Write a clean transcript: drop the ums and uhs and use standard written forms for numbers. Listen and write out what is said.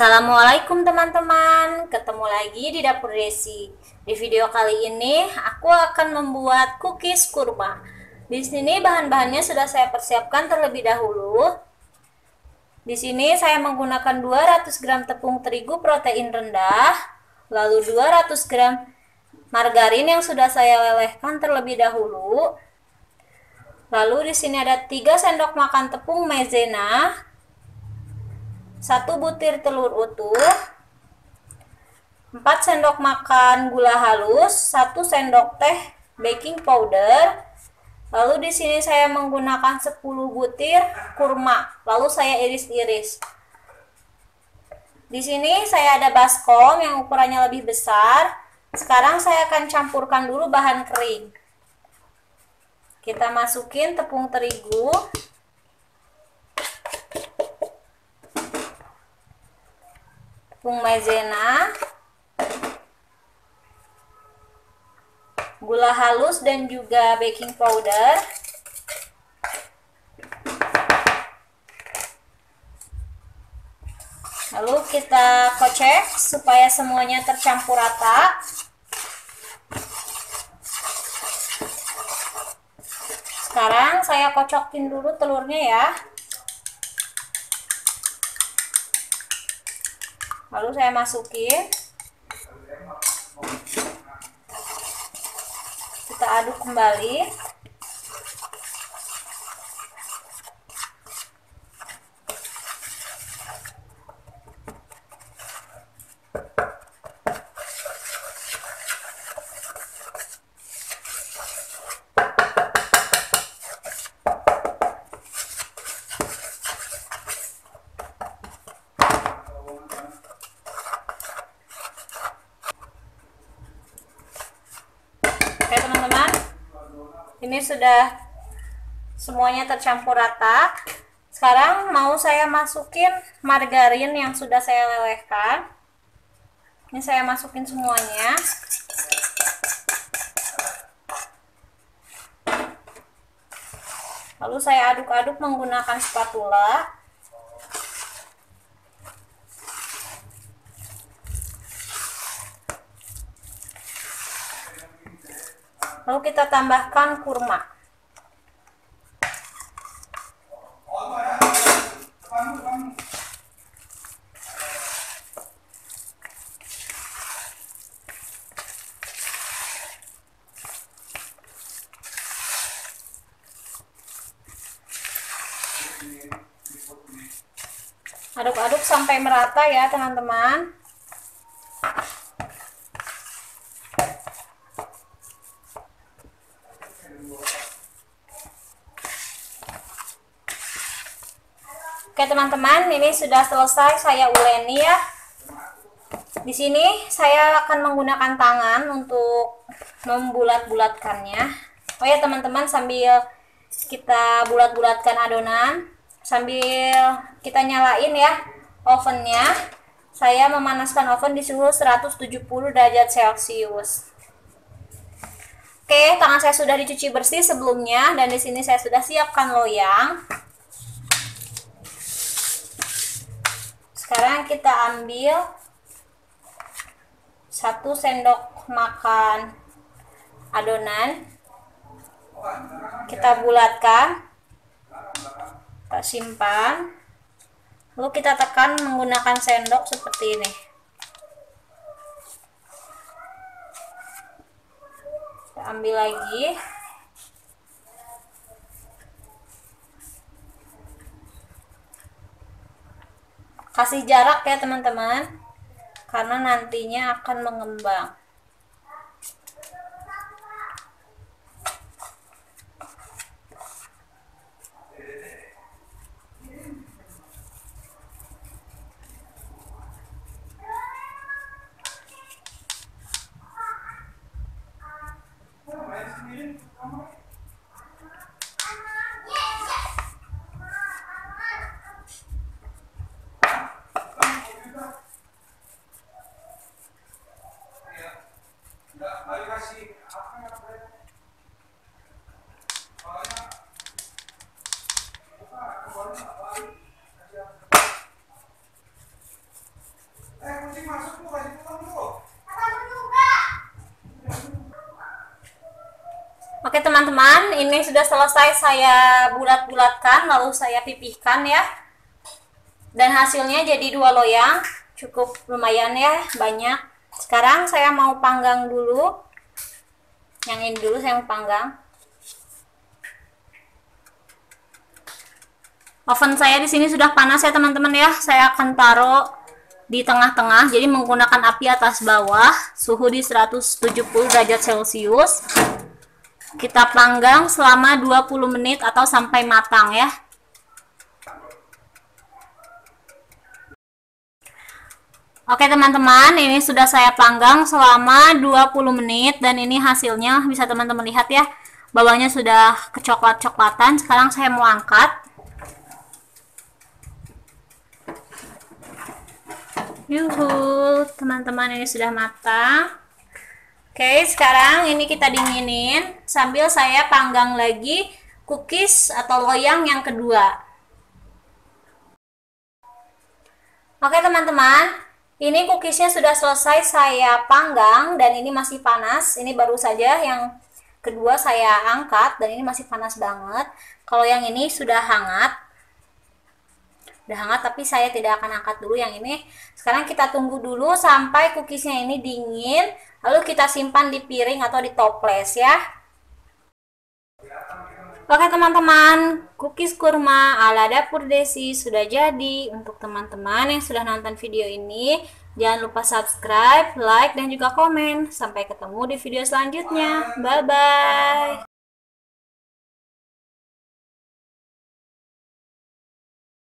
Assalamualaikum teman-teman, ketemu lagi di Dapur Desi. Di video kali ini aku akan membuat cookies kurma. Di sini bahan-bahannya sudah saya persiapkan terlebih dahulu. Di sini saya menggunakan 200 gram tepung terigu protein rendah, lalu 200 gram margarin yang sudah saya lelehkan terlebih dahulu. Lalu di sini ada 3 sendok makan tepung maizena, 1 butir telur utuh, 4 sendok makan gula halus, 1 sendok teh baking powder. Lalu di sini saya menggunakan 10 butir kurma, lalu saya iris-iris. Di sini saya ada baskom yang ukurannya lebih besar. Sekarang saya akan campurkan dulu bahan kering. Kita masukin tepung terigu, tepung maizena, gula halus dan juga baking powder. Lalu kita kocek supaya semuanya tercampur rata. Sekarang saya kocokin dulu telurnya ya. Lalu saya masukin, kita aduk kembali. Oke teman-teman, ini sudah semuanya tercampur rata. Sekarang mau saya masukin margarin yang sudah saya lelehkan. Ini saya masukin semuanya. Lalu saya aduk-aduk menggunakan spatula. Lalu kita tambahkan kurma. Aduk-aduk sampai merata ya teman-teman. Oke teman-teman, ini sudah selesai saya uleni ya. Di sini saya akan menggunakan tangan untuk membulat-bulatkannya. Oh ya teman-teman, sambil kita bulat-bulatkan adonan, sambil kita nyalain ya ovennya. Saya memanaskan oven di suhu 170 derajat Celcius. Oke, tangan saya sudah dicuci bersih sebelumnya dan di sini saya sudah siapkan loyang. Sekarang kita ambil 1 sendok makan adonan, kita bulatkan, kita simpan, lalu kita tekan menggunakan sendok seperti ini. Kita ambil lagi. Kasih jarak ya teman-teman, karena nantinya akan mengembang. teman-teman, ini sudah selesai saya bulat-bulatkan, lalu saya pipihkan ya. Dan hasilnya jadi 2 loyang, cukup lumayan ya, banyak. Sekarang saya mau panggang dulu. Yang ini dulu saya mau panggang. Oven saya di sini sudah panas ya teman-teman ya. Saya akan taruh di tengah-tengah, jadi menggunakan api atas bawah, suhu di 170 derajat Celcius. Kita panggang selama 20 menit atau sampai matang ya. Oke teman-teman, ini sudah saya panggang selama 20 menit dan ini hasilnya bisa teman-teman lihat ya. Bawahnya sudah kecoklat-coklatan. Sekarang saya mau angkat. Yuhu, teman-teman, ini sudah matang. Oke, sekarang ini kita dinginin sambil saya panggang lagi cookies atau loyang yang kedua. Oke teman-teman, ini cookiesnya sudah selesai saya panggang dan ini masih panas. Ini baru saja yang kedua saya angkat dan ini masih panas banget. Kalau yang ini sudah hangat. Tapi saya tidak akan angkat dulu yang ini. Sekarang kita tunggu dulu sampai cookiesnya ini dingin, lalu kita simpan di piring atau di toples ya. Oke teman-teman, cookies kurma ala Dapur Desi sudah jadi. Untuk teman-teman yang sudah nonton video ini, jangan lupa subscribe, like, dan juga komen. Sampai ketemu di video selanjutnya. Bye-bye.